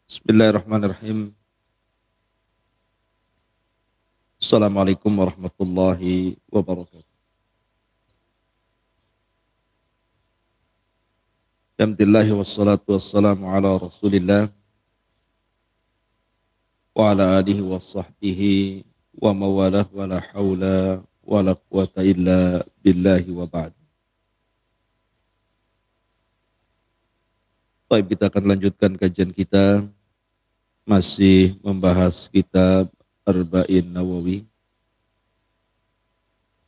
Bismillahirrahmanirrahim. Assalamualaikum warahmatullahi wabarakatuh. Alhamdulillah wassalatu wassalamu ala rasulillah wa ala alihi wa sahbihi wa mawalah wa la hawla wa la quwata illa billahi wa ba'd. Baik, kita akan lanjutkan kajian kita masih membahas kitab Arba'in Nawawi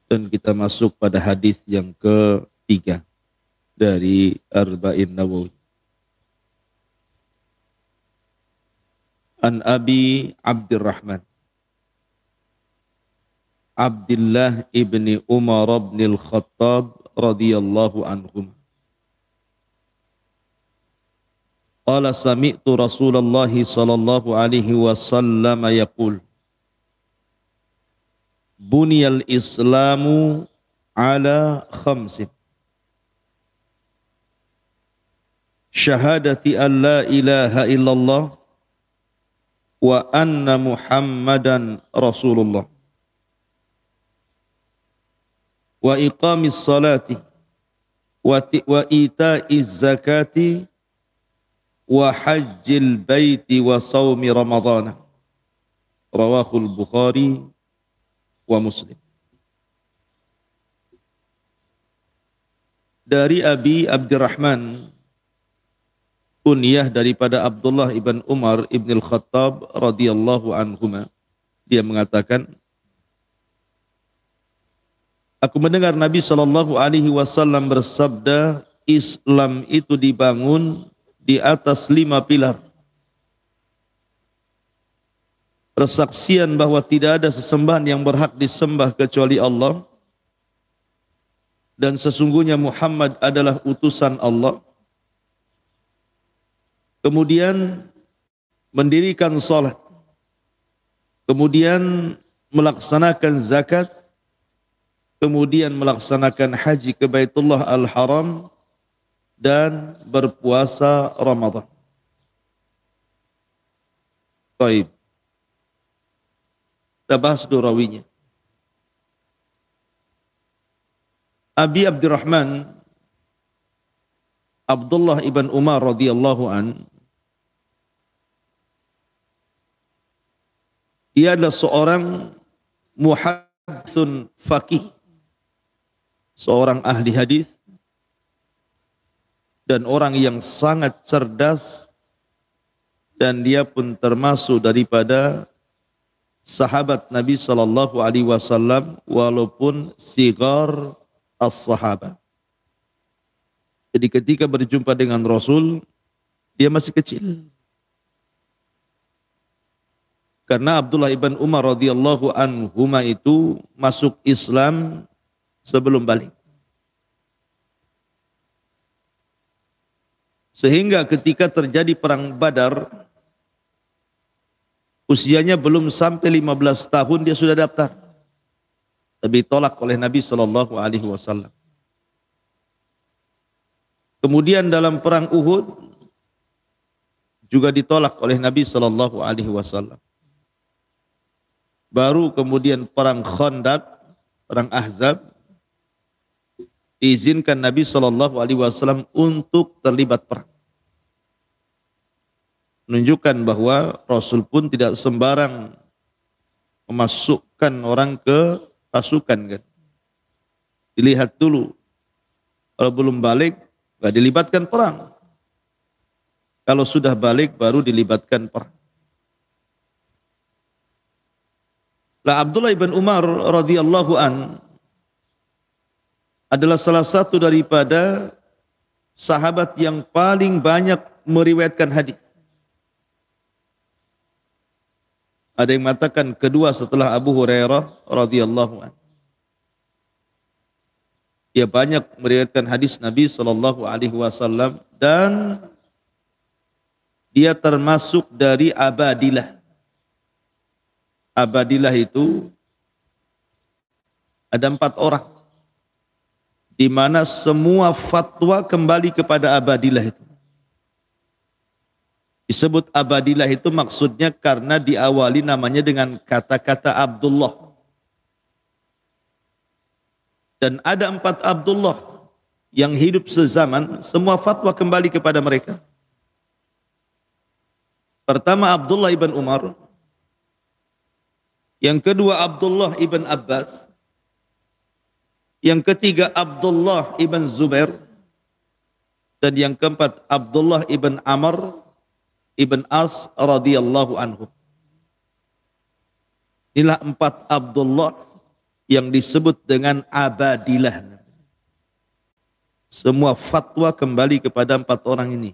dan kita masuk pada hadis yang ketiga dari Arba'in Nawawi. An Abi Abdurrahman Abdullah ibni Umar bin al-Khattab radhiyallahu anhum. Qala sami'tu Rasulullah sallallahu alaihi wasallam yaqul Buniyal Islamu ala khamsin. Syahadati an la ilaha illallah wa anna Muhammadan Rasulullah. Wa iqamis salati wa ita'iz zakati wa hajjil baiti wa sawmi ramadana. Rawahul Bukhari wa Muslim. Dari Abi Abdurrahman, kunyah daripada Abdullah ibn Umar ibn al-Khattab radhiyallahu anhuma, dia mengatakan, aku mendengar Nabi sallallahu alaihi wasallam bersabda, Islam itu dibangun di atas 5 pilar. Persaksian bahwa tidak ada sesembahan yang berhak disembah kecuali Allah, dan sesungguhnya Muhammad adalah utusan Allah. Kemudian mendirikan salat, kemudian melaksanakan zakat, kemudian melaksanakan haji ke Baitullah Al-Haram, dan berpuasa Ramadan. Baik. Kita bahas dulu rawinya. Abi Abdurrahman Abdullah ibn Umar radhiyallahu an, ia adalah seorang muhadditsun faqih, seorang ahli hadis dan orang yang sangat cerdas, dan dia pun termasuk daripada sahabat Nabi sallallahu alaihi wasallam walaupun sigar as-sahabah. Jadi ketika berjumpa dengan Rasul, dia masih kecil. Karena Abdullah ibn Umar radhiyallahu anhuma itu masuk Islam sebelum balik. Sehingga ketika terjadi perang Badar, usianya belum sampai 15 tahun dia sudah daftar. Tapi ditolak oleh Nabi sallallahu alaihi wasallam. Kemudian dalam perang Uhud juga ditolak oleh Nabi sallallahu alaihi wasallam. Baru kemudian perang Khandaq, perang Ahzab, diizinkan Nabi sallallahu alaihi wasallam untuk terlibat perang. Menunjukkan bahwa Rasul pun tidak sembarang memasukkan orang ke pasukan kan. Dilihat dulu. Kalau belum balik, enggak dilibatkan perang. Kalau sudah balik baru dilibatkan perang. Lah Abdullah ibn Umar radhiyallahu an adalah salah satu daripada sahabat yang paling banyak meriwayatkan hadis. Ada yang mengatakan kedua setelah Abu Hurairah radhiyallahu anhu. Dia banyak meriwayatkan hadis Nabi sallallahu alaihi wasallam dan dia termasuk dari Abadilah. Abadilah itu ada 4 orang, di mana semua fatwa kembali kepada Abadilah itu. Disebut Abadilah itu maksudnya karena diawali namanya dengan kata-kata Abdullah. Dan ada 4 Abdullah yang hidup sezaman, semua fatwa kembali kepada mereka. Pertama Abdullah ibn Umar, yang kedua Abdullah ibn Abbas, yang ketiga Abdullah ibn Zubair, dan yang keempat Abdullah ibn Amr ibn As radhiyallahu anhu. Inilah 4 Abdullah yang disebut dengan Abadilah. Semua fatwa kembali kepada 4 orang ini,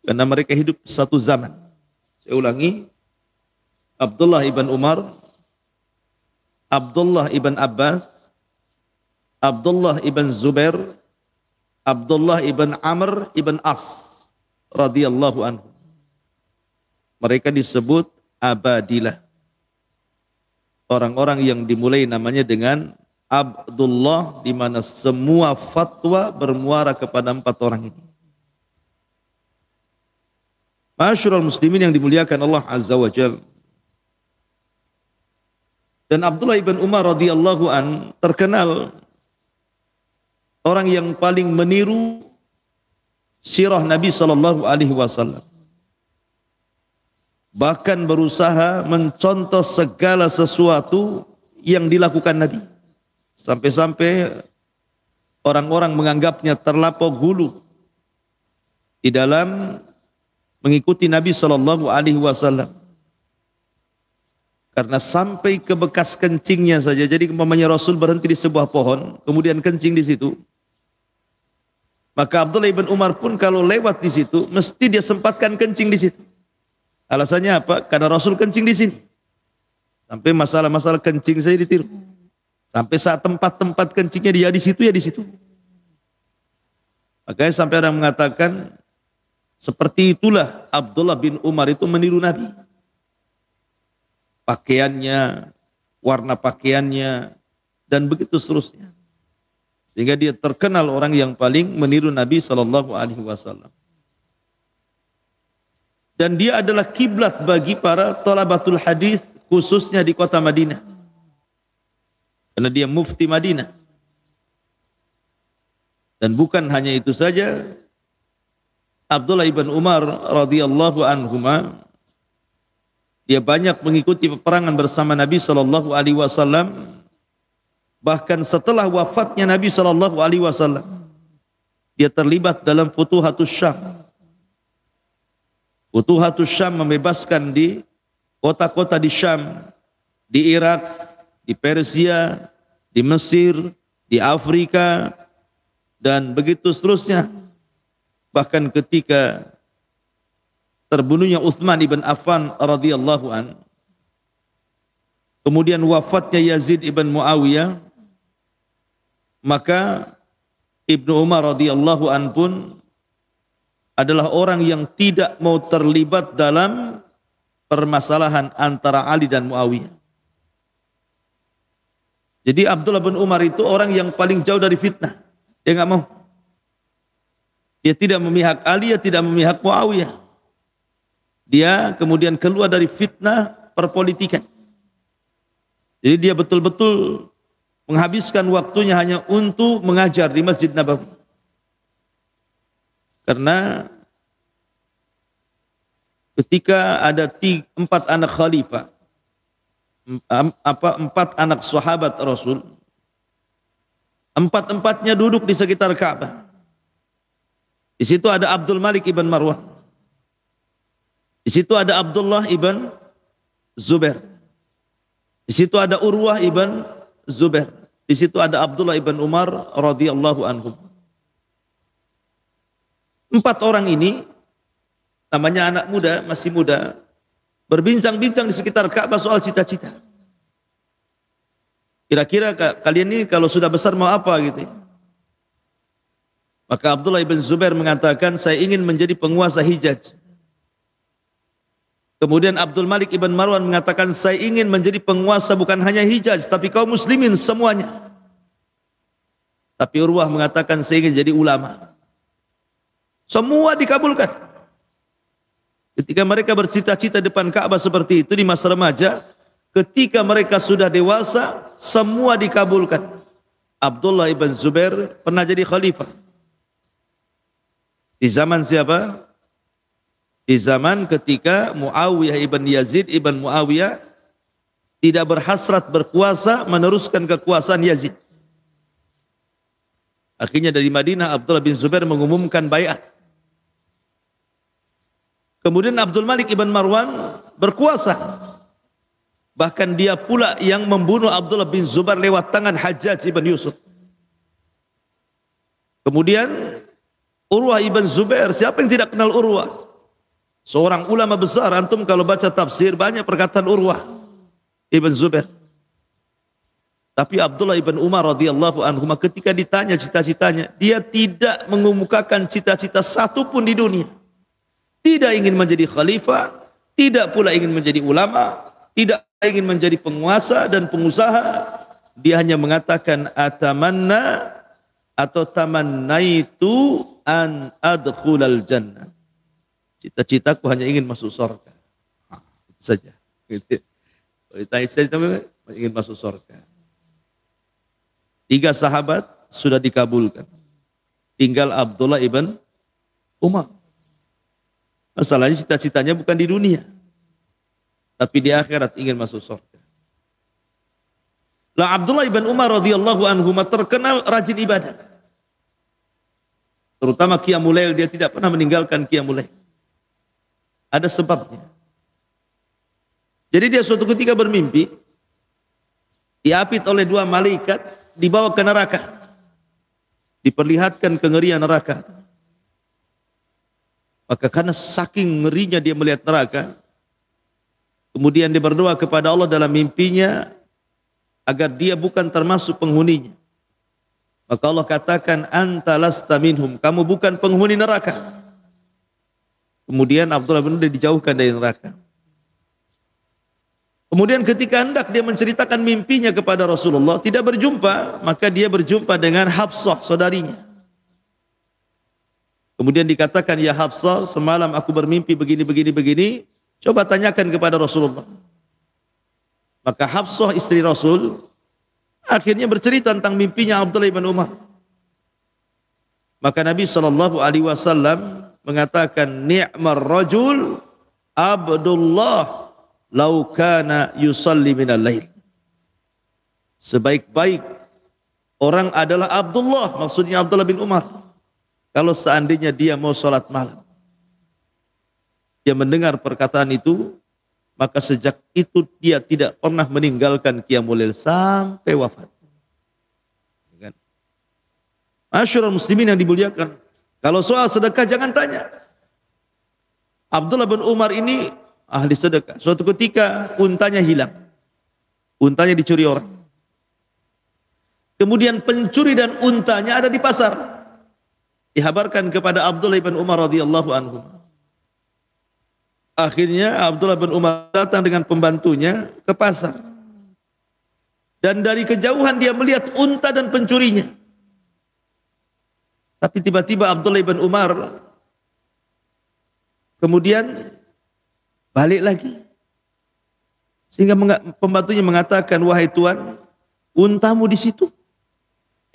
karena mereka hidup satu zaman. Saya ulangi, Abdullah ibn Umar, Abdullah ibn Abbas, Abdullah ibn Zubair, Abdullah ibn Amr ibn As radhiyallahu anhu. Mereka disebut Abadilah. Orang-orang yang dimulai namanya dengan Abdullah, di mana semua fatwa bermuara kepada 4 orang ini. Ma'asyiral muslimin yang dimuliakan Allah Azza wa Jalla. Dan Abdullah ibn Umar radhiyallahu an terkenal orang yang paling meniru sirah Nabi sallallahu alaihi wasallam. Bahkan berusaha mencontoh segala sesuatu yang dilakukan Nabi. Sampai-sampai orang-orang menganggapnya terlampau hulu di dalam mengikuti Nabi sallallahu alaihi wasallam. Karena sampai ke bekas kencingnya saja. Jadi umpamanya Rasul berhenti di sebuah pohon, kemudian kencing di situ. Maka Abdullah ibn Umar pun kalau lewat di situ, mesti dia sempatkan kencing di situ. Alasannya apa? Karena Rasul kencing di sini. Sampai masalah-masalah kencing saya ditiru. Sampai saat tempat-tempat kencingnya dia di situ, ya di situ. Makanya sampai orang mengatakan, seperti itulah Abdullah bin Umar itu meniru Nabi. Pakaiannya, warna pakaiannya, dan begitu seterusnya. Sehingga dia terkenal orang yang paling meniru Nabi SAW. Dan dia adalah kiblat bagi para thalabatul hadis, khususnya di kota Madinah. Karena dia mufti Madinah. Dan bukan hanya itu saja, Abdullah ibn Umar radhiyallahu anhuma, dia banyak mengikuti peperangan bersama Nabi sallallahu alaihi wasallam. Bahkan setelah wafatnya Nabi sallallahu alaihi wasallam, dia terlibat dalam Futuhatus Syam. Futuhatus Syam membebaskan di kota-kota di Syam, di Irak, di Persia, di Mesir, di Afrika, dan begitu seterusnya. Bahkan ketika terbunuhnya Utsman ibn Affan radhiyallahu an, kemudian wafatnya Yazid ibn Muawiyah, maka Ibnu Umar radhiyallahu an pun adalah orang yang tidak mau terlibat dalam permasalahan antara Ali dan Muawiyah. Jadi Abdullah bin Umar itu orang yang paling jauh dari fitnah. Dia nggak mau. Dia tidak memihak Ali, dia tidak memihak Muawiyah. Dia kemudian keluar dari fitnah perpolitikan. Jadi dia betul-betul menghabiskan waktunya hanya untuk mengajar di Masjid Nabawi. Karena ketika ada 4 anak khalifah, 4 anak sahabat Rasul, 4-empatnya duduk di sekitar Ka'bah. Di situ ada Abdul Malik ibn Marwan. Di situ ada Abdullah ibn Zubair. Di situ ada Urwah ibn Zubair. Di situ ada Abdullah ibn Umar radhiyallahu anhum. 4 orang ini, namanya anak muda, masih muda, berbincang-bincang di sekitar Ka'bah soal cita-cita. Kira-kira kalian ini kalau sudah besar mau apa gitu ya? Maka Abdullah ibn Zubair mengatakan, saya ingin menjadi penguasa Hijaz. Kemudian Abdul Malik ibn Marwan mengatakan, saya ingin menjadi penguasa bukan hanya Hijaz, tapi kaum muslimin semuanya. Tapi Urwah mengatakan, saya ingin jadi ulama. Semua dikabulkan. Ketika mereka bercita-cita depan Ka'bah seperti itu di masa remaja, ketika mereka sudah dewasa, semua dikabulkan. Abdullah ibn Zubair pernah jadi khalifah. Di zaman siapa? Di zaman ketika Muawiyah ibn Yazid ibn Muawiyah tidak berhasrat berkuasa, meneruskan kekuasaan Yazid. Akhirnya dari Madinah Abdullah bin Zubair mengumumkan baiat. Kemudian Abdul Malik ibn Marwan berkuasa. Bahkan dia pula yang membunuh Abdullah bin Zubair lewat tangan Hajjaj ibn Yusuf. Kemudian Urwah ibn Zubair, siapa yang tidak kenal Urwah? Seorang ulama besar, antum kalau baca tafsir banyak perkataan Urwah ibn Zubair. Tapi Abdullah ibn Umar radhiyallahu anhu ketika ditanya cita-citanya, dia tidak mengemukakan cita-cita satu pun di dunia. Tidak ingin menjadi khalifah, tidak pula ingin menjadi ulama, tidak ingin menjadi penguasa dan pengusaha. Dia hanya mengatakan atamanna atau tamannaitu an adkhulal jannah. Cita-citaku hanya ingin masuk surga. Itu saja. Cita-cita ingin masuk surga. 3 sahabat sudah dikabulkan. Tinggal Abdullah ibn Umar. Masalahnya cita-citanya bukan di dunia, tapi di akhirat ingin masuk surga. Lah Abdullah ibn Umar radhiyallahu anhu terkenal rajin ibadah. Terutama qiyamul lail, dia tidak pernah meninggalkan qiyamul lail. Ada sebabnya. Jadi dia suatu ketika bermimpi, diapit oleh 2 malaikat, dibawa ke neraka. Diperlihatkan kengerian neraka. Maka karena saking ngerinya dia melihat neraka, kemudian dia berdoa kepada Allah dalam mimpinya agar dia bukan termasuk penghuninya. Maka Allah katakan, anta lasta minhum, kamu bukan penghuni neraka. Kemudian Abdullah bin Umar dijauhkan dari neraka. Kemudian ketika hendak dia menceritakan mimpinya kepada Rasulullah, tidak berjumpa, maka dia berjumpa dengan Hafsah, saudarinya. Kemudian dikatakan, ya Hafsah, semalam aku bermimpi begini. Coba tanyakan kepada Rasulullah. Maka Hafsah istri Rasul akhirnya bercerita tentang mimpinya Abdullah bin Umar. Maka Nabi SAW mengatakan, ni'mar rajul Abdullah lau kana yusalli minal lail. Sebaik-baik orang adalah Abdullah, maksudnya Abdullah bin Umar, kalau seandainya dia mau sholat malam. Dia mendengar perkataan itu, maka sejak itu dia tidak pernah meninggalkan qiyamul lail sampai wafat. Masyarul muslimin yang dimuliakan, kalau soal sedekah jangan tanya. Abdullah bin Umar ini ahli sedekah. Suatu ketika untanya hilang. Untanya dicuri orang. Kemudian pencuri dan untanya ada di pasar. Dihabarkan kepada Abdullah bin Umar radhiyallahu anhu. Akhirnya Abdullah bin Umar datang dengan pembantunya ke pasar. Dan dari kejauhan dia melihat unta dan pencurinya. Tapi tiba-tiba Abdullah bin Umar kemudian balik lagi. Sehingga pembantunya mengatakan, wahai tuan, untamu di situ.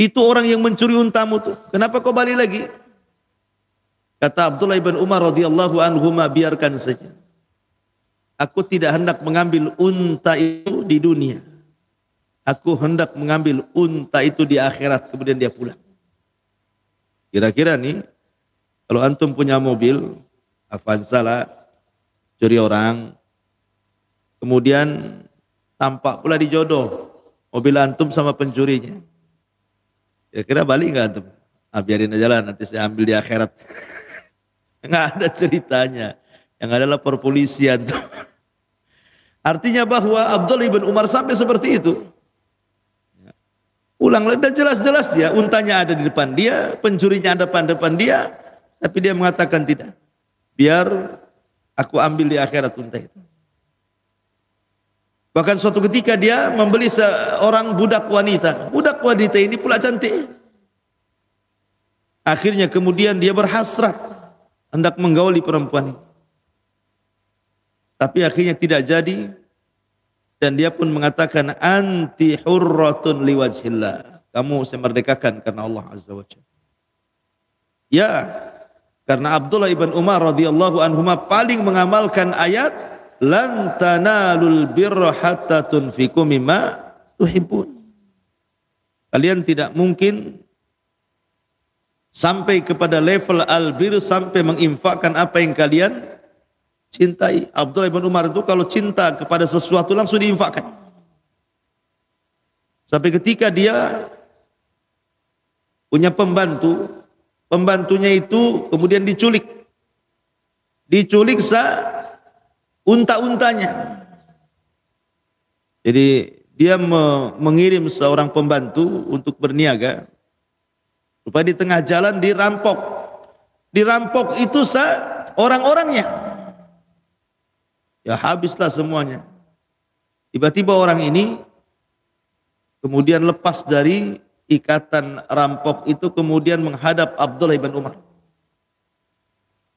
Itu orang yang mencuri untamu tuh. Kenapa kau balik lagi? Kata Abdullah bin Umar radhiyallahu anhuma, biarkan saja. Aku tidak hendak mengambil unta itu di dunia. Aku hendak mengambil unta itu di akhirat. Kemudian dia pulang. Kira-kira nih, kalau antum punya mobil Avanza lah, curi orang, kemudian tampak pula dijodoh mobil antum sama pencurinya. Kira-kira balik nggak antum? Biarin aja lah, nanti saya ambil di akhirat. Nggak ada ceritanya. Yang adalah perpolisian. Artinya bahwa Abdullah bin Umar sampai seperti itu. Ulang lagi, dan jelas-jelas dia, untanya ada di depan dia, pencurinya ada depan dia, tapi dia mengatakan tidak. Biar aku ambil di akhirat unta itu. Bahkan suatu ketika dia membeli seorang budak wanita. Budak wanita ini pula cantik. Akhirnya kemudian dia berhasrat hendak menggauli perempuan ini. Tapi akhirnya tidak jadi. Dan dia pun mengatakan, anti hurratun liwajhillah. Kamu saya merdekakan karena Allah Azza wa Jalla. Ya, karena Abdullah ibn Umar radhiyallahu anhuma paling mengamalkan ayat lan tanalul birra hatta tunfiqu mimma tuhibbun. Kalian tidak mungkin sampai kepada level albir sampai menginfakkan apa yang kalian cintai. Abdullah ibn Umar itu kalau cinta kepada sesuatu langsung diinfakkan. Sampai ketika dia punya pembantu, pembantunya itu kemudian diculik. Diculik unta-untanya. Jadi dia mengirim seorang pembantu untuk berniaga. Supaya di tengah jalan dirampok. Dirampok itu orang-orangnya. Ya habislah semuanya. Tiba-tiba orang ini kemudian lepas dari ikatan rampok itu, kemudian menghadap Abdullah ibn Umar.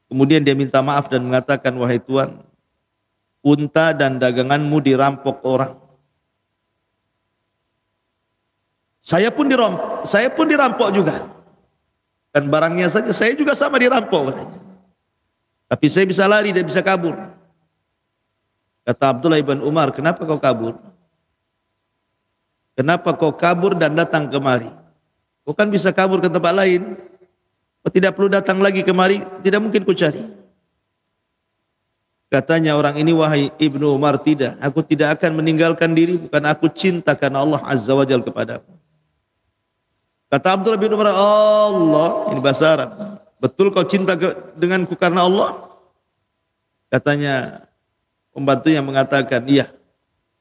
Kemudian dia minta maaf dan mengatakan, wahai Tuan, unta dan daganganmu dirampok orang. Saya pun dirampok juga. Dan barangnya saja saya juga sama dirampok katanya. Tapi saya bisa lari dan bisa kabur. Kata Abdullah ibn Umar, kenapa kau kabur? Kenapa kau kabur dan datang kemari? Kau kan bisa kabur ke tempat lain. Kau tidak perlu datang lagi kemari, tidak mungkin ku cari. Katanya orang ini, wahai Ibnu Umar, tidak. Aku tidak akan meninggalkan diri, bukan aku cinta karena Allah Azza wa Jalla kepadaku. Kata Abdullah bin Umar, Allah, ini bahasa Arab. Betul kau cinta denganku karena Allah? Katanya pembantu yang mengatakan, iya.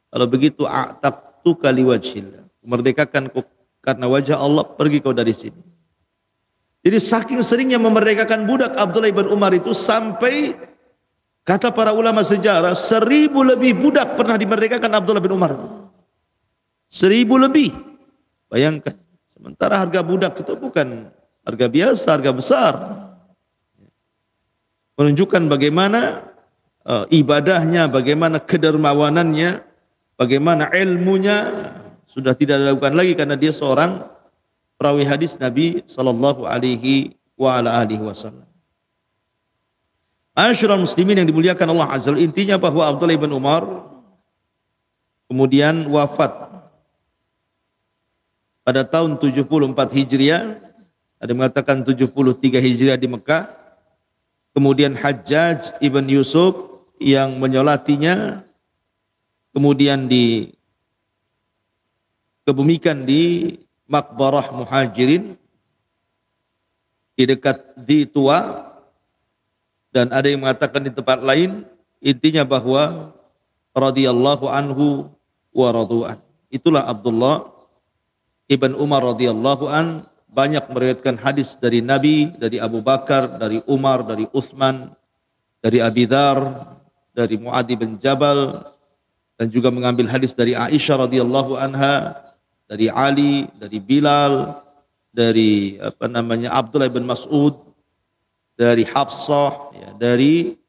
Kalau begitu, a'taqtuka liwajhillah. Memerdekakan kau karena wajah Allah, pergi kau dari sini. Jadi saking seringnya memerdekakan budak Abdullah bin Umar itu, sampai kata para ulama sejarah 1000 lebih budak pernah dimerdekakan Abdullah bin Umar. 1000 lebih. Bayangkan. Sementara harga budak itu bukan harga biasa, harga besar. Menunjukkan bagaimana ibadahnya, bagaimana kedermawanannya, bagaimana ilmunya sudah tidak dilakukan lagi karena dia seorang perawi hadis Nabi sallallahu alaihi wasallam. Ma'asyiral muslimin yang dimuliakan Allah Azza wa Jalla, intinya bahwa Abdullah bin Umar kemudian wafat pada tahun 74 Hijriah, ada mengatakan 73 Hijriah di Mekah. Kemudian Hajjaj ibn Yusuf yang menyolatinya, kemudian dikebumikan di Maqbarah Muhajirin di dekat Tua, dan ada yang mengatakan di tempat lain. Intinya bahwa radhiyallahu anhu wa radu'an. Itulah Abdullah Ibn Umar radhiyallahu an, banyak meriwayatkan hadis dari Nabi, dari Abu Bakar, dari Umar, dari Utsman, dari Abi Dzar, dari Muadz bin Jabal, dan juga mengambil hadis dari Aisyah radhiyallahu anha, dari Ali, dari Bilal, dari Abdullah bin Mas'ud, dari Hafsah, ya, dari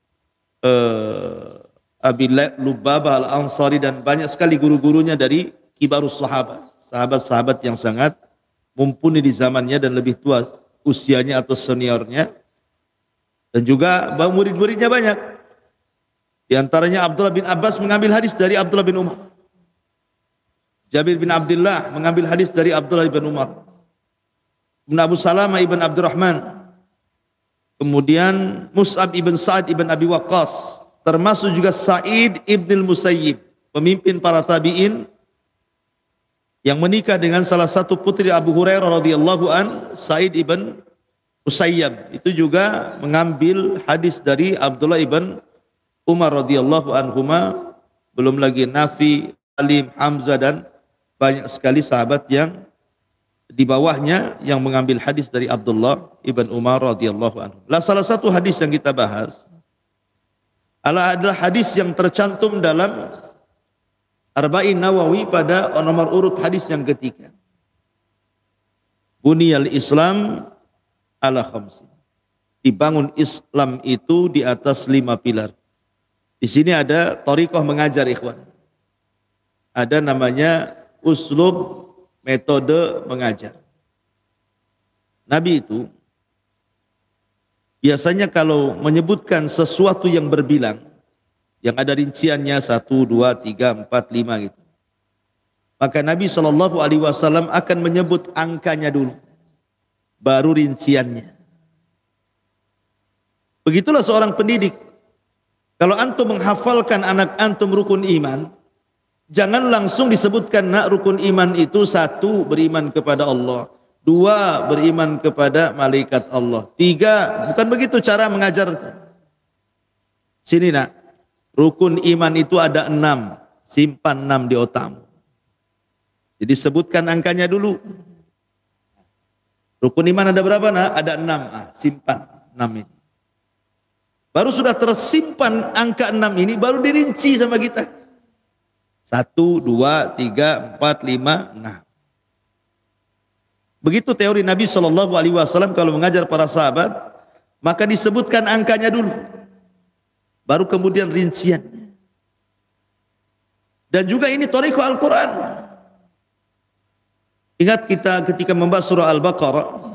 Abi Lubabah al-Ansari, dan banyak sekali guru-gurunya dari kibarus sahabat. Sahabat-sahabat yang sangat mumpuni di zamannya dan lebih tua usianya atau seniornya. Dan juga murid-muridnya banyak. Di antaranya Abdullah bin Abbas mengambil hadis dari Abdullah bin Umar. Jabir bin Abdullah mengambil hadis dari Abdullah bin Umar. Ibn Abu Salamah ibn Abdurrahman. Kemudian Mus'ab ibn Sa'ad ibn Abi Waqqas. Termasuk juga Sa'id ibn al-Musayyib, pemimpin para tabi'in, yang menikah dengan salah satu putri Abu Hurairah radhiyallahu an, Sa'id ibn Musayyab. Itu juga mengambil hadis dari Abdullah ibn Umar radhiyallahu anhuma. Belum lagi Nafi, Salim, Hamzah, dan banyak sekali sahabat yang di bawahnya yang mengambil hadis dari Abdullah ibn Umar radhiyallahu anhu. Salah satu hadis yang kita bahas adalah hadis yang tercantum dalam Arba'in Nawawi pada nomor urut hadis yang ketiga. Buniyal Islam ala khamsin. Dibangun Islam itu di atas 5 pilar. Di sini ada thariqah mengajar ikhwan. Ada namanya uslub, metode mengajar. Nabi itu biasanya kalau menyebutkan sesuatu yang berbilang, yang ada rinciannya 1, 2, 3, 4, 5 gitu. Maka Nabi SAW akan menyebut angkanya dulu, baru rinciannya. Begitulah seorang pendidik. Kalau antum menghafalkan anak antum rukun iman, jangan langsung disebutkan nak rukun iman itu 1 beriman kepada Allah, 2 beriman kepada malaikat Allah, 3, bukan begitu cara mengajar. Sini nak, rukun iman itu ada 6, simpan 6 di otakmu. Jadi sebutkan angkanya dulu. Rukun iman ada berapa nak? Ada 6, simpan 6 ini. Baru sudah tersimpan angka 6 ini, baru dirinci sama kita. 1, 2, 3, 4, 5, 6. Begitu teori Nabi SAW kalau mengajar para sahabat, maka disebutkan angkanya dulu, baru kemudian rinciannya. Dan juga ini thariqah Al-Quran. Ingat kita ketika membahas surah Al-Baqarah,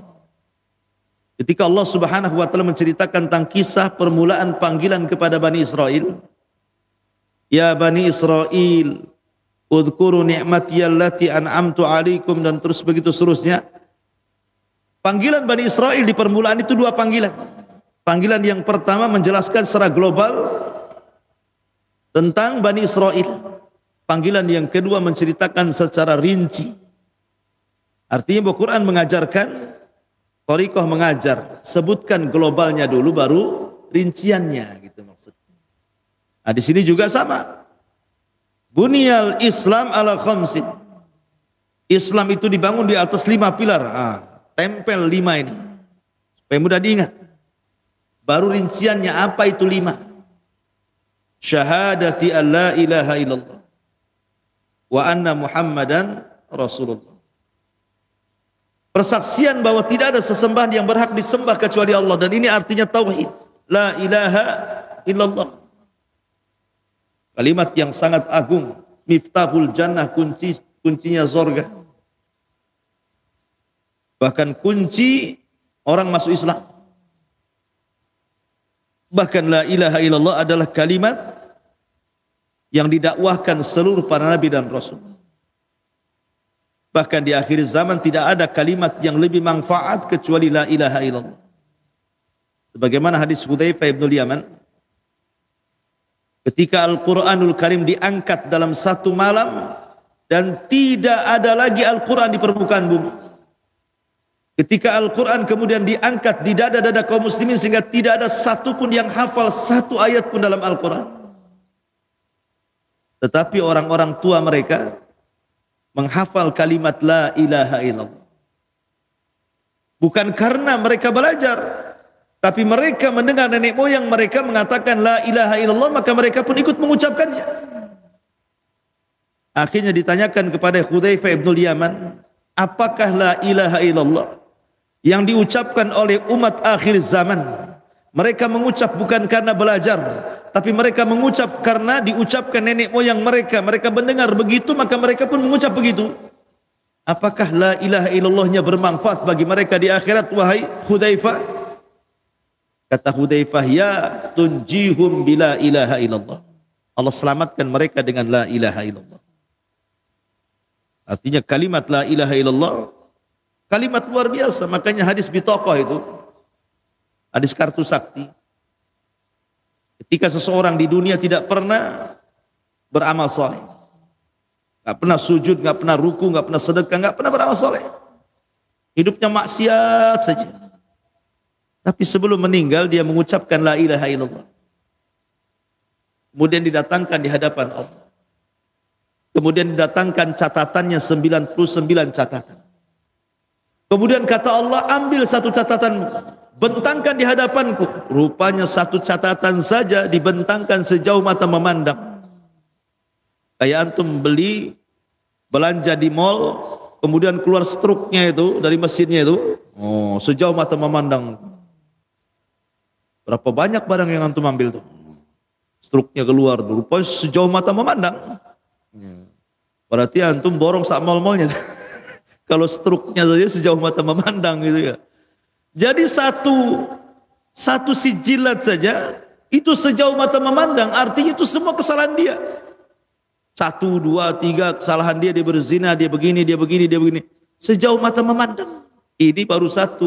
ketika Allah Subhanahu wa taala menceritakan tentang kisah permulaan panggilan kepada Bani Israel. Ya Bani Israel, udhkuru ni'mati allati an'amtu alaikum, dan terus begitu seterusnya. Panggilan Bani Israel di permulaan itu 2 panggilan. Panggilan yang pertama menjelaskan secara global tentang Bani Israel. Panggilan yang kedua menceritakan secara rinci. Artinya bahwa Quran mengajarkan, thariqah mengajar, sebutkan globalnya dulu baru rinciannya, gitu maksudnya. Nah, di sini juga sama. Bunyal Islam ala khamsin. Islam itu dibangun di atas 5 pilar. Tempel 5 ini supaya mudah diingat. Baru rinciannya apa itu 5. Syahadati an la ilaha illallah wa anna Muhammadan Rasulullah. Persaksian bahwa tidak ada sesembahan yang berhak disembah kecuali Allah, dan ini artinya tauhid. La ilaha illallah. Kalimat yang sangat agung, miftahul jannah, kuncinya surga. Bahkan kunci orang masuk Islam. Bahkan la ilaha illallah adalah kalimat yang didakwahkan seluruh para nabi dan rasul. Bahkan di akhir zaman tidak ada kalimat yang lebih manfaat kecuali la ilaha illallah. Sebagaimana hadis Hudzaifah bin Yaman, ketika Al-Quranul Karim diangkat dalam 1 malam dan tidak ada lagi Al-Quran di permukaan bumi. Ketika Al-Quran kemudian diangkat di dada-dada kaum muslimin sehingga tidak ada satu pun yang hafal 1 ayat pun dalam Al-Quran. Tetapi orang-orang tua mereka menghafal kalimat la ilaha illallah. Bukan karena mereka belajar, tapi mereka mendengar nenek moyang mereka mengatakan la ilaha illallah, maka mereka pun ikut mengucapkannya. Akhirnya ditanyakan kepada Hudzaifah bin Yaman, apakah la ilaha illallah yang diucapkan oleh umat akhir zaman? Mereka mengucap bukan karena belajar, tapi mereka mengucap karena diucapkan nenek moyang mereka. Mereka mendengar begitu, maka mereka pun mengucap begitu. Apakah la ilaha illallahnya bermanfaat bagi mereka di akhirat, wahai Hudzaifah? Kata Hudzaifah, ya tunjihum bila ilaha illallah. Allah selamatkan mereka dengan la ilaha illallah. Artinya kalimat la ilaha illallah kalimat luar biasa. Makanya hadis bitaqah itu, hadis kartu sakti, ketika seseorang di dunia tidak pernah beramal soleh, nggak pernah sujud, nggak pernah ruku, nggak pernah sedekah, nggak pernah beramal soleh, hidupnya maksiat saja, tapi sebelum meninggal dia mengucapkan la ilaha illallah, kemudian didatangkan di hadapan Allah, kemudian didatangkan catatannya 99 catatan. Kemudian kata Allah, ambil 1 catatan, bentangkan di hadapanku. Rupanya 1 catatan saja dibentangkan sejauh mata memandang. Kayak antum beli, belanja di mall, kemudian keluar struknya itu dari mesinnya itu, sejauh mata memandang. Berapa banyak barang yang antum ambil tuh? struknya keluar dulu, sejauh mata memandang. Berarti antum borong sak mal-malnya. Kalau struknya saja sejauh mata memandang gitu ya. Jadi satu sijilat saja itu sejauh mata memandang, artinya itu semua kesalahan dia. 1, 2, 3 kesalahan dia berzina, dia begini. Sejauh mata memandang. Ini baru 1,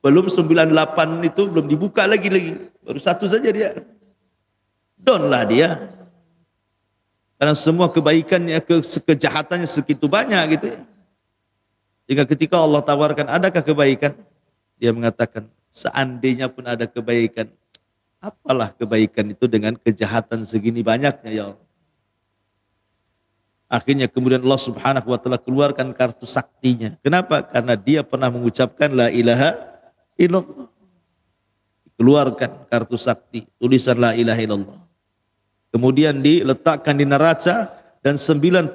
belum 98 itu belum dibuka lagi. Baru 1 saja dia. Down lah dia. Karena semua kebaikannya, kejahatannya segitu banyak gitu ya. Jika ketika Allah tawarkan, adakah kebaikan? Dia mengatakan, seandainya pun ada kebaikan, apalah kebaikan itu dengan kejahatan segini banyaknya ya Allah. Akhirnya kemudian Allah subhanahu wa ta'ala keluarkan kartu saktinya. Kenapa? Karena dia pernah mengucapkan la ilaha illallah. Keluarkan kartu sakti, tulisan la ilaha illallah. Kemudian diletakkan di neraca dan 99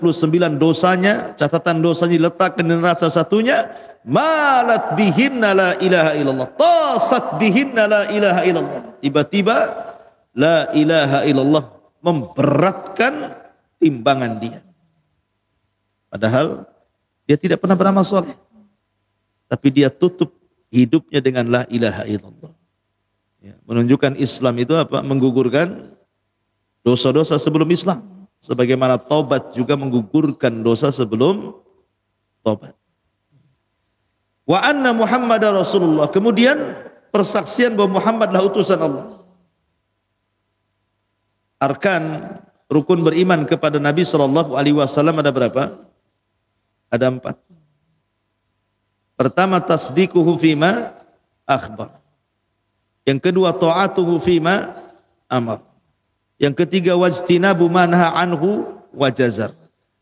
dosanya, catatan dosanya diletakkan di neraca satunya. Malat bihinna la ilaha illallah, tasat bihinna la ilaha illallah. Tiba-tiba la ilaha illallah memberatkan timbangan dia. Padahal dia tidak pernah beramal soleh, tapi dia tutup hidupnya dengan la ilaha illallah. Ya, menunjukkan Islam itu apa? Menggugurkan dosa-dosa sebelum Islam. Sebagaimana taubat juga menggugurkan dosa sebelum taubat. Wa anna Muhammadar Rasulullah. Kemudian persaksian bahwa Muhammadlah utusan Allah. Arkan rukun beriman kepada Nabi SAW ada berapa? Ada 4. Pertama, tasdiquhu fima akhbar. Yang kedua, ta'atuhu fima amar. Yang ketiga, wajtinabu manha anhu wajazar.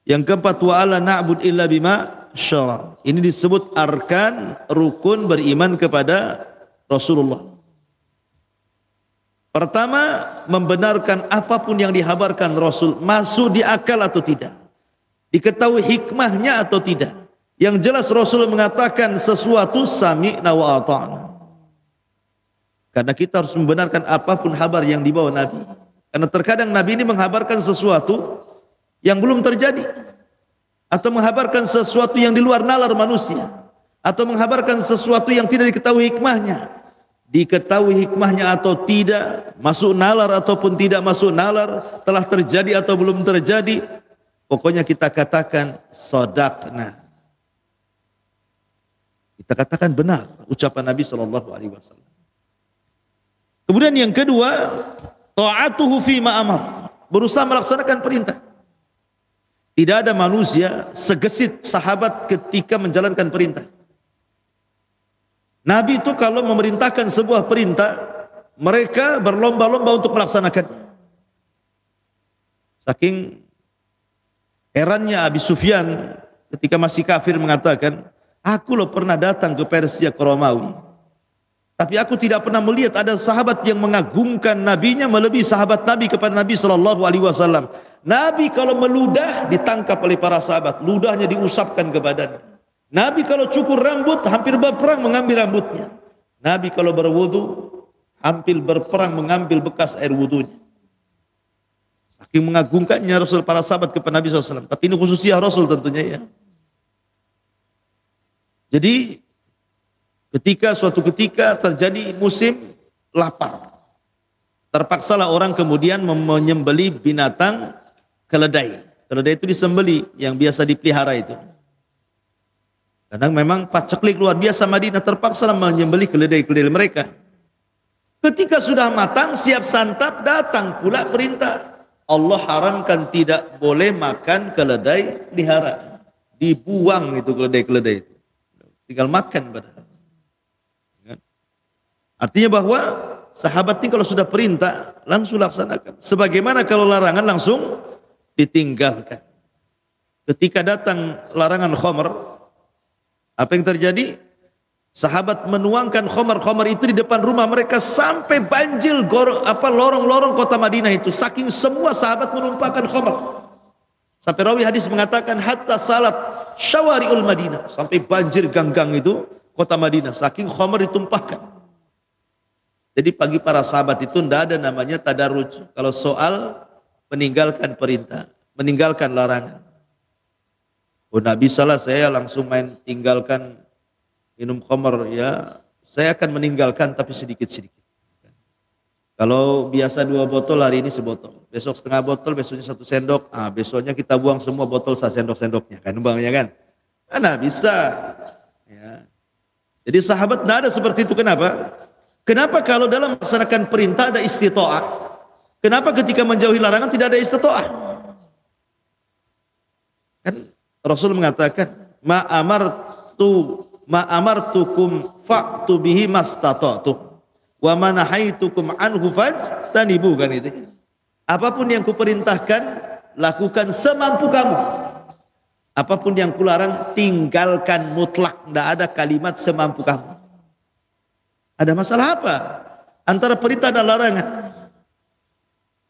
Yang keempat, wa ala na'bud illa bima syara. Ini disebut arkan rukun beriman kepada Rasulullah. Pertama, membenarkan apapun yang dihabarkan Rasul masuk di akal atau tidak, diketahui hikmahnya atau tidak. Yang jelas Rasul mengatakan sesuatu sami'na wa ata'na. Karena kita harus membenarkan apapun kabar yang dibawa Nabi. Karena terkadang Nabi ini menghabarkan sesuatu yang belum terjadi, atau menghabarkan sesuatu yang di luar nalar manusia, atau menghabarkan sesuatu yang tidak diketahui hikmahnya. Diketahui hikmahnya atau tidak, masuk nalar ataupun tidak masuk nalar, telah terjadi atau belum terjadi, pokoknya kita katakan sadaqna. Kita katakan benar ucapan Nabi SAW. Kemudian yang kedua, ta'atuhu fima amar, berusaha melaksanakan perintah. Tidak ada manusia segesit sahabat ketika menjalankan perintah. Nabi itu kalau memerintahkan sebuah perintah, mereka berlomba-lomba untuk melaksanakannya. Saking herannya Abi Sufyan ketika masih kafir mengatakan, aku loh pernah datang ke Persia, ke Romawi, tapi aku tidak pernah melihat ada sahabat yang mengagungkan nabinya melebihi sahabat Nabi kepada Nabi SAW. Nabi kalau meludah ditangkap oleh para sahabat, ludahnya diusapkan ke badannya. Nabi kalau cukur rambut hampir berperang mengambil rambutnya. Nabi kalau berwudu hampir berperang mengambil bekas air wudunya. Saking mengagungkannya Rasul para sahabat kepada Nabi SAW. Tapi ini khususnya Rasul tentunya ya. Jadi suatu ketika terjadi musim lapar, terpaksalah orang kemudian menyembeli binatang keledai. Keledai itu disembeli yang biasa dipelihara itu. Kadang memang paceklik luar biasa Madinah, terpaksalah menyembeli keledai-keledai mereka. Ketika sudah matang siap santap, datang pula perintah. Allah haramkan tidak boleh makan keledai peliharaan. Dibuang itu keledai-keledai itu. Tinggal makan padahal. Artinya bahwa sahabat ini kalau sudah perintah langsung laksanakan. Sebagaimana kalau larangan langsung ditinggalkan. Ketika datang larangan khamr, apa yang terjadi? Sahabat menuangkan khamr itu di depan rumah mereka sampai banjir lorong-lorong kota Madinah itu. Saking semua sahabat menumpahkan khamr. Sampai rawi hadis mengatakan hatta salat syawari'ul Madinah, sampai banjir gang-gang itu kota Madinah saking khamr ditumpahkan. Jadi bagi para sahabat itu tidak ada namanya tadarruj. Kalau soal meninggalkan perintah, meninggalkan larangan. Oh Nabi salah saya langsung main tinggalkan minum khamar ya. Saya akan meninggalkan tapi sedikit-sedikit. Kalau biasa 2 botol hari ini sebotol. Besok setengah botol, besoknya 1 sendok. Besoknya kita buang semua botol sendok-sendoknya. Kan umpamanya kan? Nah bisa. Ya. Jadi sahabat tidak ada seperti itu. Kenapa? Kenapa kalau dalam melaksanakan perintah ada istita'ah? Kenapa ketika menjauhi larangan tidak ada istita'ah? Kan Rasul mengatakan, ma amartukum fa'tu bihi mastata'tu wa ma nahaitukum anhu fajtanibu, kan itu. Apapun yang kuperintahkan lakukan semampu kamu. Apapun yang kularang tinggalkan mutlak, tidak ada kalimat semampu kamu. Ada masalah apa antara perintah dan larangan?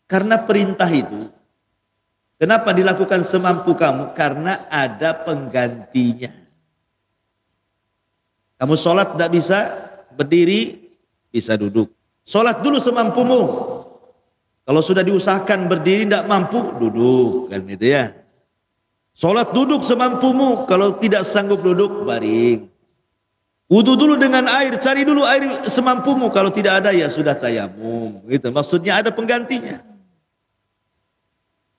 Karena perintah itu kenapa dilakukan semampu kamu? Karena ada penggantinya. Kamu sholat tidak bisa berdiri, bisa duduk. Sholat dulu semampumu. Kalau sudah diusahakan berdiri tidak mampu, duduk, kan gitu ya. Sholat duduk semampumu. Kalau tidak sanggup duduk, baring. Wudu dulu dengan air, cari dulu air semampumu. Kalau tidak ada ya sudah tayamum. Gitu. Maksudnya ada penggantinya.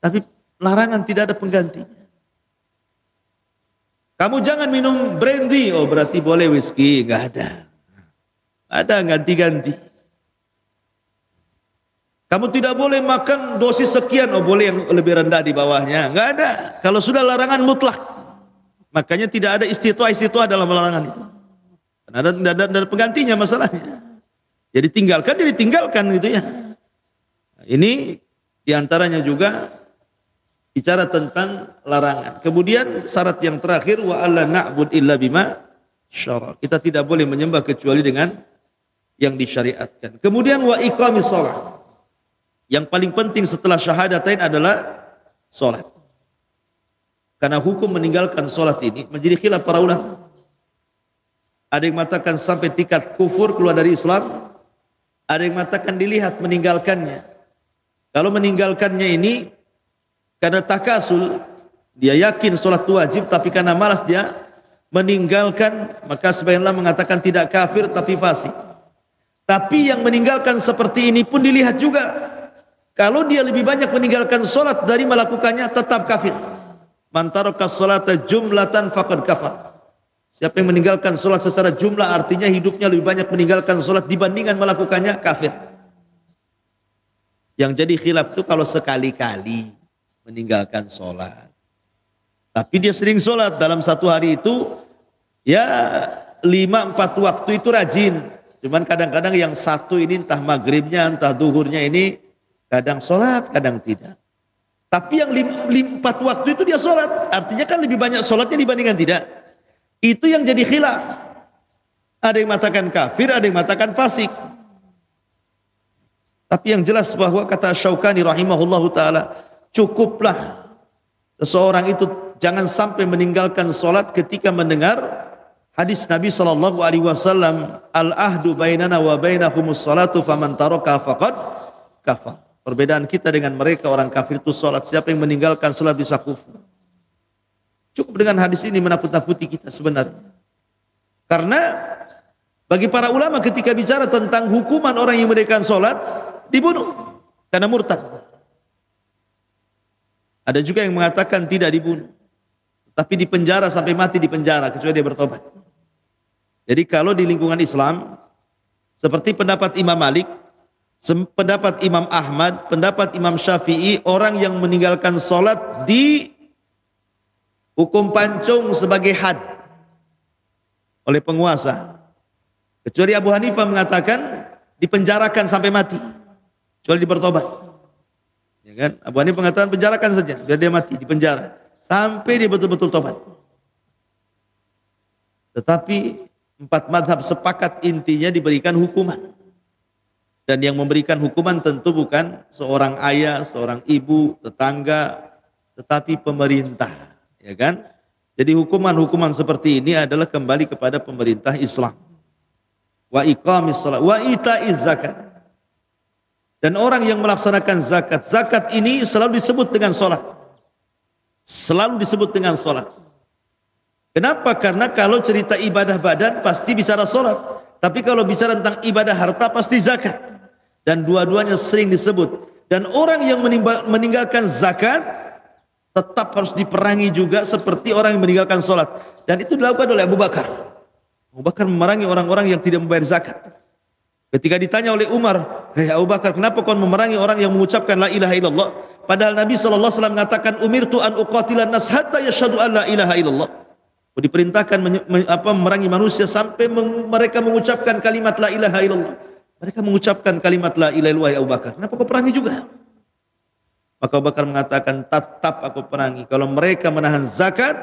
Tapi larangan tidak ada penggantinya. Kamu jangan minum brandy, oh berarti boleh whisky, nggak ada. Ada ganti-ganti. Kamu tidak boleh makan dosis sekian, oh boleh yang lebih rendah di bawahnya, nggak ada. Kalau sudah larangan mutlak, makanya tidak ada istitwa dalam larangan itu. Ada penggantinya masalahnya. Jadi tinggalkan gitu ya. Ini diantaranya juga bicara tentang larangan. Kemudian syarat yang terakhir wa alla na'bud illa bima syara. Kita tidak boleh menyembah kecuali dengan yang disyariatkan. Kemudian wa iqamis shalah. Yang paling penting setelah syahadatain adalah salat. Karena hukum meninggalkan salat ini menjadi khilaf para ulama. Ada yang mengatakan sampai tingkat kufur, keluar dari Islam. Ada yang mengatakan dilihat meninggalkannya. Kalau meninggalkannya ini karena takasul, dia yakin sholat itu wajib, tapi karena malas dia meninggalkan, maka sebagian ulama mengatakan tidak kafir tapi fasik. Tapi yang meninggalkan seperti ini pun dilihat juga. Kalau dia lebih banyak meninggalkan sholat dari melakukannya, tetap kafir. Man taraka sholata jumlatan faqad kafar. Siapa yang meninggalkan sholat secara jumlah, artinya hidupnya lebih banyak meninggalkan sholat dibandingkan melakukannya, kafir. Yang jadi khilaf itu kalau sekali-kali meninggalkan sholat. Tapi dia sering sholat dalam satu hari itu, ya 5-4 waktu itu rajin. Cuman kadang-kadang yang satu ini entah maghribnya, entah duhurnya ini, kadang sholat, kadang tidak. Tapi yang 4 waktu itu dia sholat, artinya kan lebih banyak sholatnya dibandingkan tidak. Itu yang jadi khilaf. Ada yang mengatakan kafir, ada yang mengatakan fasik. Tapi yang jelas bahwa kata Syaukani rahimahullahu ta'ala, cukuplah seseorang itu jangan sampai meninggalkan sholat ketika mendengar hadis Nabi SAW, al-ahdu bainana wa bainahumus sholatu faman taraka faqad kafar. Perbedaan kita dengan mereka orang kafir itu sholat. Siapa yang meninggalkan sholat bisa kufur. Cukup dengan hadis ini menakut-nakuti kita sebenarnya. Karena bagi para ulama ketika bicara tentang hukuman orang yang meninggalkan sholat, dibunuh karena murtad. Ada juga yang mengatakan tidak dibunuh, tapi dipenjara sampai mati di penjara kecuali dia bertobat. Jadi kalau di lingkungan Islam, seperti pendapat Imam Malik, pendapat Imam Ahmad, pendapat Imam Syafi'i, orang yang meninggalkan sholat di hukum pancung sebagai had oleh penguasa. Kecuali Abu Hanifah mengatakan dipenjarakan sampai mati, kecuali bertobat. Ya kan? Abu Hanifah mengatakan penjarakan saja, biar dia mati di penjara sampai dia betul-betul tobat. Tetapi 4 mazhab sepakat intinya diberikan hukuman. Dan yang memberikan hukuman tentu bukan seorang ayah, seorang ibu, tetangga, tetapi pemerintah. Ya kan? Jadi hukuman-hukuman seperti ini adalah kembali kepada pemerintah Islam. wa iqamis shalah wa itaiz zakat. Dan orang yang melaksanakan zakat, zakat ini selalu disebut dengan salat. Selalu disebut dengan salat. Kenapa? Karena kalau cerita ibadah badan pasti bicara salat, tapi kalau bicara tentang ibadah harta pasti zakat. Dan dua-duanya sering disebut. Dan orang yang meninggalkan zakat tetap harus diperangi juga seperti orang yang meninggalkan salat. Dan itu dilakukan oleh Abu Bakar. Abu Bakar memerangi orang-orang yang tidak membayar zakat. Ketika ditanya oleh Umar, "Hei Abu Bakar, kenapa kau memerangi orang yang mengucapkan la ilaha illallah?" Padahal Nabi SAW mengatakan, "Umirtu an uqatilan nas hatta yashhadu an la ilaha illallah." Diperintahkan memerangi manusia sampai mereka mengucapkan kalimat la ilaha illallah. Mereka mengucapkan kalimat la ilaha illallah, ya Abu Bakar. Kenapa kau perangi juga? Maka Abu Bakar mengatakan, tetap aku perangi. Kalau mereka menahan zakat,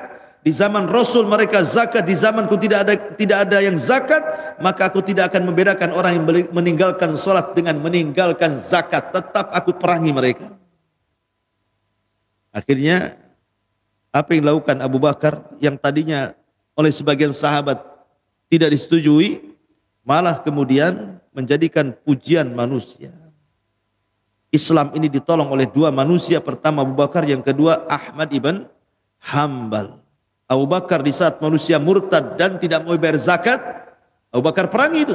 di zaman Rasul mereka zakat, di zamanku tidak ada yang zakat, maka aku tidak akan membedakan orang yang meninggalkan salat dengan meninggalkan zakat. Tetap aku perangi mereka. Akhirnya apa yang dilakukan Abu Bakar yang tadinya oleh sebagian sahabat tidak disetujui, malah kemudian menjadikan pujian manusia. Islam ini ditolong oleh dua manusia, pertama Abu Bakar, yang kedua Ahmad ibn Hanbal. Abu Bakar di saat manusia murtad dan tidak mau bayar zakat, Abu Bakar perangi itu.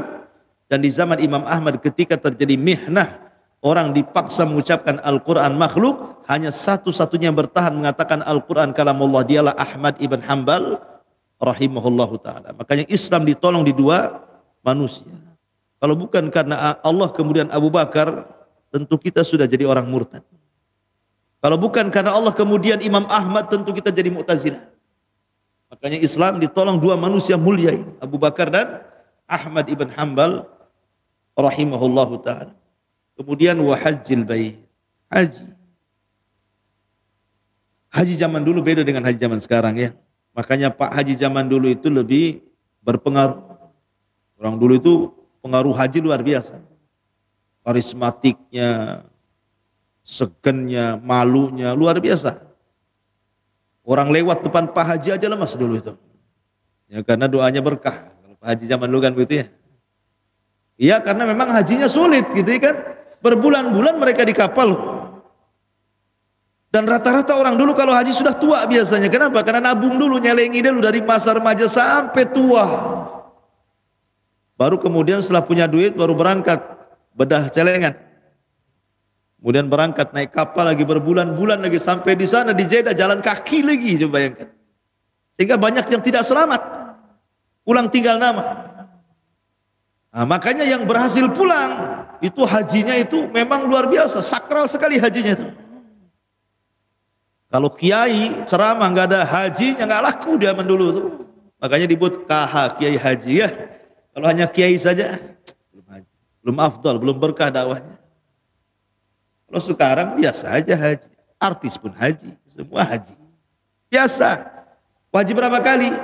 Dan di zaman Imam Ahmad ketika terjadi mihnah, orang dipaksa mengucapkan Al-Quran makhluk, hanya satu-satunya yang bertahan mengatakan Al-Quran kalamullah, dialah Ahmad ibn Hanbal rahimahullahu ta'ala. Makanya Islam ditolong di dua manusia. Kalau bukan karena Allah kemudian Abu Bakar, tentu kita sudah jadi orang murtad. Kalau bukan karena Allah kemudian Imam Ahmad, tentu kita jadi Mu'tazilah. Makanya Islam ditolong dua manusia mulia ini, Abu Bakar dan Ahmad ibn Hanbal rahimahullahu ta'ala. Kemudian wahajjil bait, haji. Haji zaman dulu beda dengan haji zaman sekarang ya. Makanya Pak Haji zaman dulu itu lebih berpengaruh. Orang dulu itu pengaruh haji luar biasa. Karismatiknya, segennya, malunya luar biasa. Orang lewat depan Pak Haji aja lemas dulu itu. Ya karena doanya berkah. Kalau Pak Haji zaman dulu kan begitu ya. Iya karena memang hajinya sulit gitu ya kan. Berbulan-bulan mereka di kapal. Dan rata-rata orang dulu kalau haji sudah tua biasanya. Kenapa? Karena nabung dulu, nyelengi dulu dari masa remaja sampai tua. Baru kemudian setelah punya duit baru berangkat bedah celengan. Kemudian berangkat naik kapal lagi berbulan-bulan lagi sampai di sana di Jeddah jalan kaki lagi, coba bayangkan. Sehingga banyak yang tidak selamat. Pulang tinggal nama. Nah, makanya yang berhasil pulang itu hajinya itu memang luar biasa, sakral sekali hajinya itu. Kalau kiai ceramah nggak ada hajinya nggak laku dia dulu tuh. Makanya disebut KH, kiai haji ya. Kalau hanya kiai saja belum afdal, belum berkah dakwahnya. Kalau sekarang biasa aja haji, artis pun haji, semua haji. Biasa. Haji berapa kali?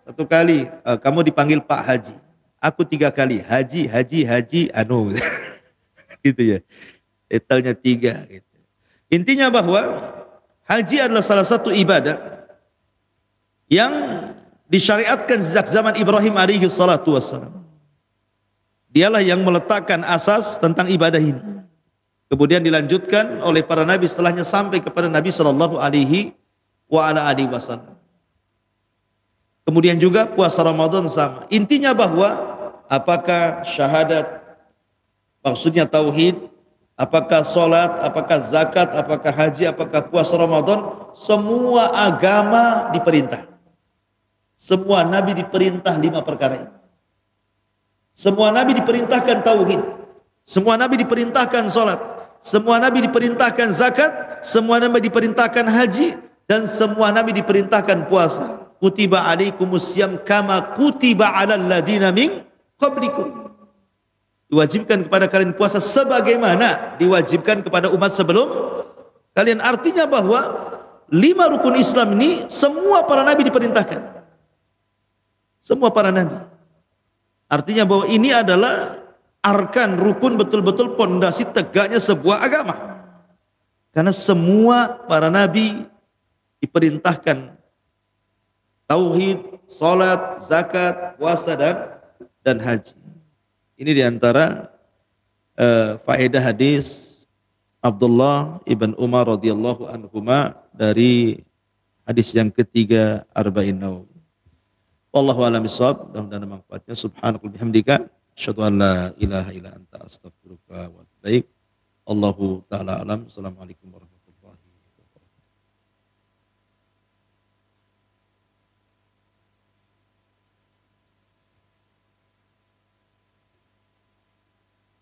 1 kali. Kamu dipanggil Pak Haji. Aku 3 kali. Haji, anu. Gitu ya. Detailnya 3. Gitu. Intinya bahwa haji adalah salah satu ibadah yang disyariatkan sejak zaman Ibrahim alaihi salatu wassalam. Dialah yang meletakkan asas tentang ibadah ini. Kemudian dilanjutkan oleh para nabi setelahnya sampai kepada Nabi sallallahu alaihi wasallam. Kemudian juga puasa Ramadan sama. Intinya bahwa apakah syahadat, maksudnya tauhid, apakah salat, apakah zakat, apakah haji, apakah puasa Ramadan, semua agama diperintah. Semua nabi diperintah 5 perkara ini. Semua nabi diperintahkan tauhid. Semua nabi diperintahkan salat. Semua nabi diperintahkan zakat, semua nabi diperintahkan haji, dan semua nabi diperintahkan puasa. Kutiba alaikumusiyam kama kutiba alal ladina min qablikum. Diwajibkan kepada kalian puasa sebagaimana diwajibkan kepada umat sebelum kalian. Artinya bahwa 5 rukun Islam ini semua para nabi diperintahkan. Semua para nabi. Artinya bahwa ini adalah arkan, rukun, betul-betul pondasi tegaknya sebuah agama. Karena semua para nabi diperintahkan tauhid, salat, zakat, puasa dan haji. Ini diantara faedah hadis Abdullah ibn Umar radhiyallahu anhuma dari hadis yang ketiga Arba'in Nawawi. Wallahu a'lam bishawab. Mudah-mudahan manfaatnya. Subhanakallahumma bihamdika asyhadu an la ilaha illa anta astaghfiruka wa atubu ilaik. Allahu taala alam. Assalamualaikum warahmatullahi wabarakatuh.